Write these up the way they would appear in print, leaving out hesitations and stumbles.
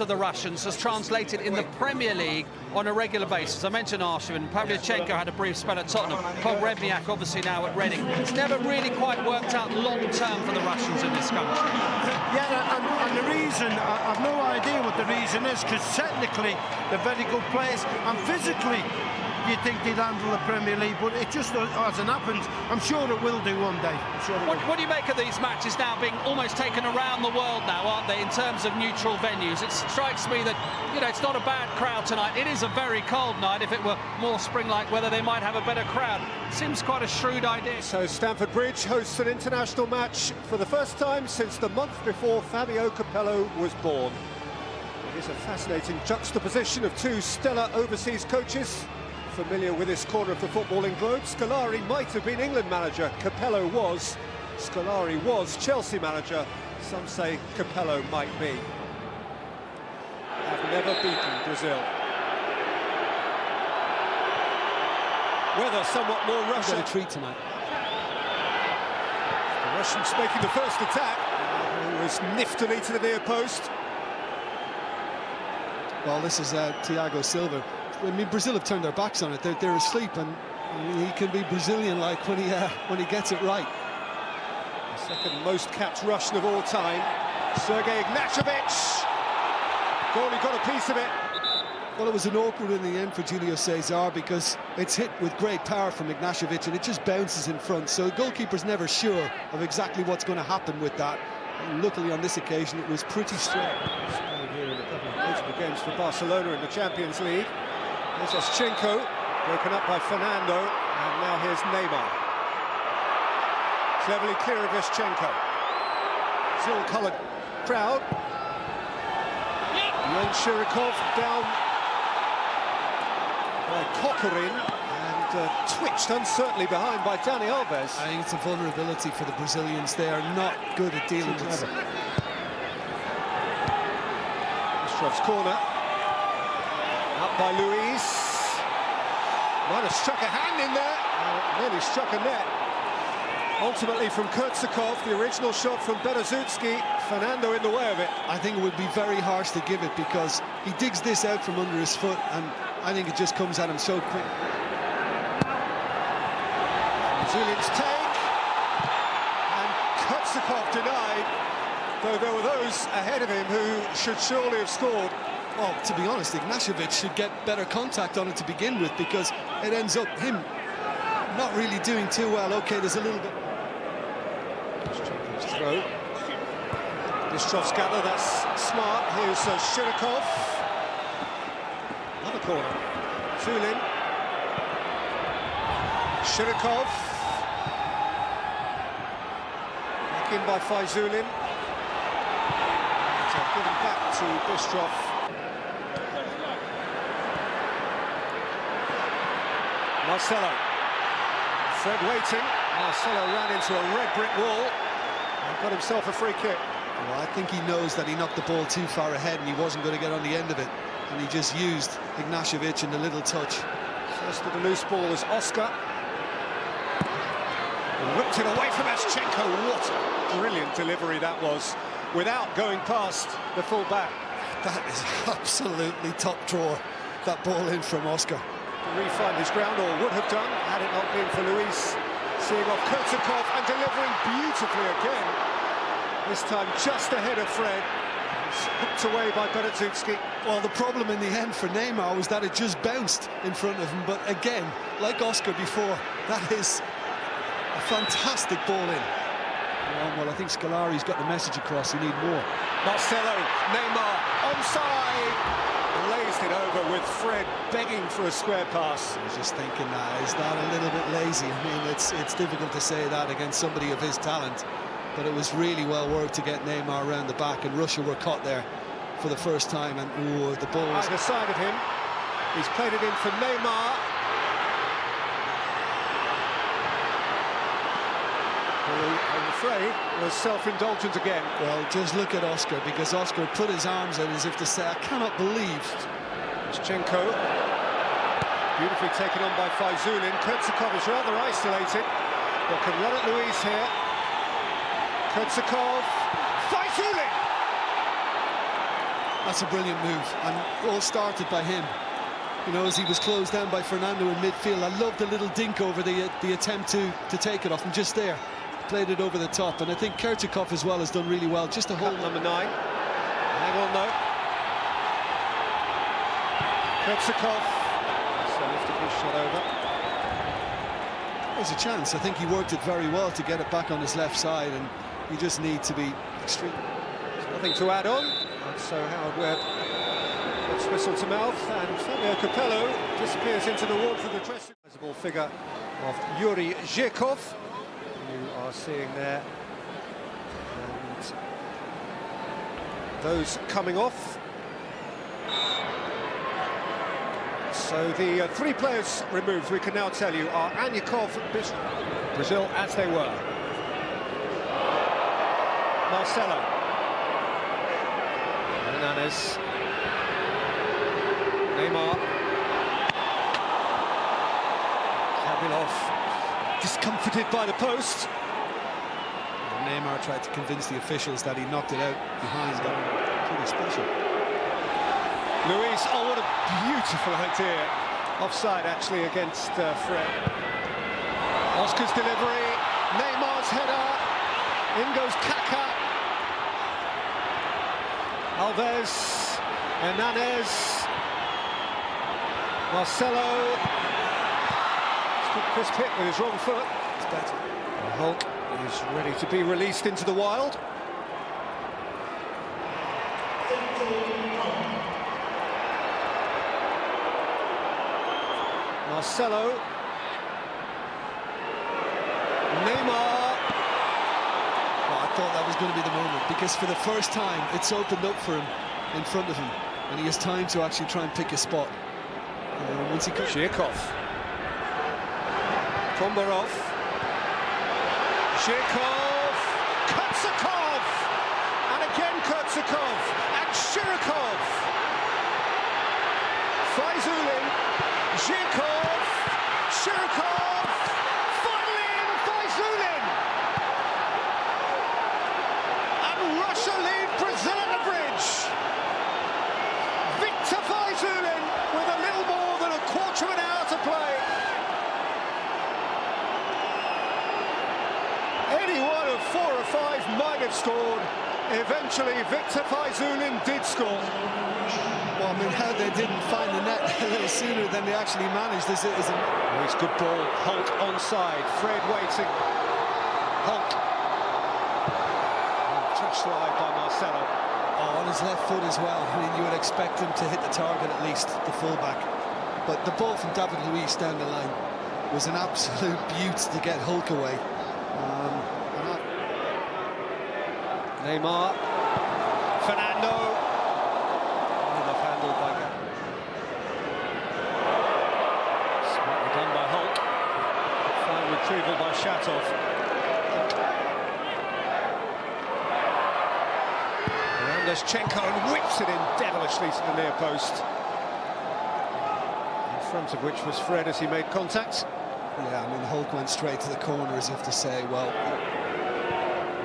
of the Russians has translated in the Premier League on a regular basis. I mentioned Arshavin, Pavlyuchenko had a brief spell at Tottenham, Pogrebniak obviously now at Reading. It's never really quite worked out long-term for the Russians in this country. Yeah, and the reason, I've no idea what the reason is, because technically they're very good players, and physically you think they'd handle the Premier League, but it just hasn't happened. I'm sure it will do one day. What do you make of these matches now being almost taken around the world now, aren't they, in terms of neutral venues? It strikes me that, you know, it's not a bad crowd tonight. It is a very cold night. If it were more spring-like weather, they might have a better crowd. Seems quite a shrewd idea. So Stamford Bridge hosts an international match for the first time since the month before Fabio Capello was born. It is a fascinating juxtaposition of two stellar overseas coaches, familiar with this corner of the footballing globe. Scolari might have been England manager, Capello was. Scolari was Chelsea manager, some say Capello might be. Have never beaten Brazil. Weather somewhat more Russian. Got a treat tonight. The Russians making the first attack. It was niftily to the near post. Well, this is Thiago Silva. I mean, Brazil have turned their backs on it. They're asleep, and he can be Brazilian-like when he gets it right. The second most capped Russian of all time, Sergei Ignashevich. Goalie got a piece of it. Well, it was an awkward in the end for Julio Cesar because it's hit with great power from Ignashevich and it just bounces in front. So the goalkeeper's never sure of exactly what's going to happen with that. And luckily on this occasion it was pretty straight. Here in a couple of notable games for Barcelona in the Champions League. There's Oschenko, broken up by Fernando, and now here's Neymar. Cleverly clear of Oschenko. Zil-coloured crowd. Yon Shirikov down by Kokorin, and twitched uncertainly behind by Dani Alves. I think it's a vulnerability for the Brazilians. They are not good at dealing with it. Ostrov's corner. Up by Luiz. Might have struck a hand in there. Nearly struck a net. Ultimately from Kurtzakov, the original shot from Berezutski. Fernando in the way of it. I think it would be very harsh to give it because he digs this out from under his foot, and I think it just comes at him so quick. Fayzulin's take. And Kurtzakov denied, though there were those ahead of him who should surely have scored. Well, to be honest, Ignashevich should get better contact on it to begin with because it ends up him not really doing too well. Okay, there's a little bit. Throw. Bistrov's-gather, that's smart. Here's Shirikov. Another corner. Fayzulin. Shirikov. Back in by Fayzulin. So given back to Bistrov. Marcelo. Fred waiting. Marcelo ran into a red brick wall and got himself a free kick. Well, I think he knows that he knocked the ball too far ahead and he wasn't going to get on the end of it. And he just used Ignashevich in the little touch. First to the loose ball was Oscar. And whipped it away from Oschenko. What a brilliant delivery that was, without going past the full back. That is absolutely top drawer, that ball in from Oscar. To re-find his ground, or would have done, had it not been for Luiz seeing off Kurtzakov and delivering beautifully again. This time just ahead of Fred. It's hooked away by Berezutski. Well, the problem in the end for Neymar was that it just bounced in front of him. But again, like Oscar before, that is a fantastic ball in. Well, I think Scolari's got the message across. You need more. Marcelo, Neymar, onside. Blazed it over with Fred begging for a square pass. I was just thinking that, is that a little bit lazy? I mean, it's difficult to say that against somebody of his talent, but it was really well worked to get Neymar around the back, and Russia were caught there for the first time, and ooh, the ball was... Either side of him, he's played it in for Neymar. I'm afraid was self-indulgent again. Well, just look at Oscar, because Oscar put his arms out as if to say, I cannot believe. Oschenko, beautifully taken on by Fayzulin. Kurtzakov is rather isolated, but can run at Luiz here. Kurtzakov, Fayzulin! A that's a brilliant move, and all started by him. You know, as he was closed down by Fernando in midfield. I love the little dink over the attempt to take it off, and just there, played it over the top. And I think Kurtikov as well has done really well, just to hold number 9. Hang on though. Kurtikov. So lifted his shot over. There's a chance. I think he worked it very well to get it back on his left side, and you just need to be extreme. There's nothing to add on. And so Howard Webb puts whistle to mouth, and Fabio Capello disappears into the warmth of the dressing room. Visible figure of Yuri Zhirkov, you are seeing there. And those coming off. So the 3 players removed, we can now tell you, are Anyakov, Brazil as they were. Marcelo. Hernandez. Neymar. Kabilov discomforted by the post. And Neymar tried to convince the officials that he knocked it out behind. Pretty special. Luiz, oh, what a beautiful idea. Offside, actually, against Fred. Oscar's delivery, Neymar's header, in goes Kaka. Alves, Hernandez, Marcelo. It's a good crisp hit with his wrong foot. It's better. Hulk is ready to be released into the wild. Marcelo, Neymar. Well, I thought that was going to be the moment, because for the first time it's opened up for him in front of him, and he has time to actually try and pick a spot. Once he comes. Zhirkov, Kombarov, Zhirkov, Kurtikov, and again Kurtikov, and Shirikov. Fayzulin, Zhirkov, Shirikov, finally in Fayzulin! And Russia lead Brazil at the bridge. Victor Fayzulin with a little more than a quarter of an hour to play. Any one of 4 or 5 might have scored. Eventually, Victor Fayzulin did score. Well, I mean, how they didn't find the net a little sooner than they actually managed is a... Oh, it's good ball. Hulk onside. Fred waiting. Hulk. Touch slide by Marcelo. Oh, on his left foot as well. I mean, you would expect him to hit the target at least, the fullback. But the ball from David Luiz down the line was an absolute beaut to get Hulk away. Neymar. Fernando. Handled by Kaka. Smartly done by Hulk. Fine retrieval by Shatov. Hernandez-Chenko and whips it in devilishly to the near post. In front of which was Fred as he made contact. Yeah, I mean, Hulk went straight to the corner as if to say, well...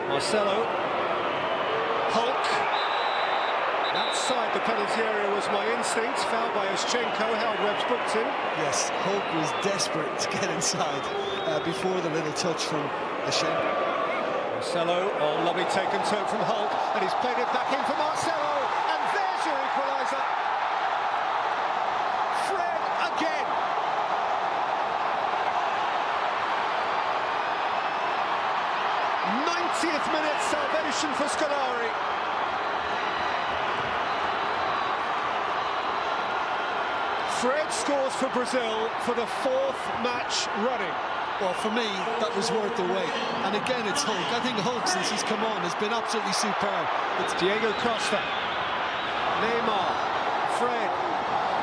Marcelo. Hulk. Outside the penalty area was my instinct. Foul by Oschenko. Howard Webb's booked him. Yes, Hulk was desperate to get inside before the little touch from Oschenko. Marcelo, oh, lovely taken turn from Hulk, and he's played it back in for Marcelo, and there's your equaliser. Fred again. '90th minute salvation for Scolari. Fred scores for Brazil for the 4th match running. Well, for me, that was worth the wait. And again, it's Hulk. I think Hulk, since he's come on, has been absolutely superb. It's Diego Costa. Neymar. Fred.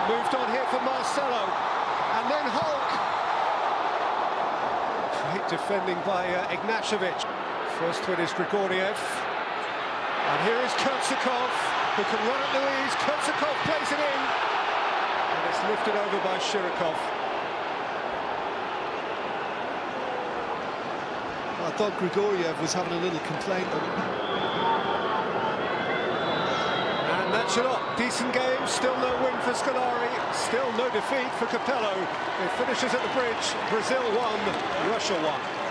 Moved on here for Marcelo. And then Hulk. Great defending by Ignashevich. First to it is Grigoriev. And here is Kurtikov, who can run at Luiz. Kurtikov plays it in. And it's lifted over by Shirikov. I thought Grigoriev was having a little complaint. And That's a lot. Decent game, still no win for Scolari, still no defeat for Capello. It finishes at the bridge. Brazil 1, Russia 1.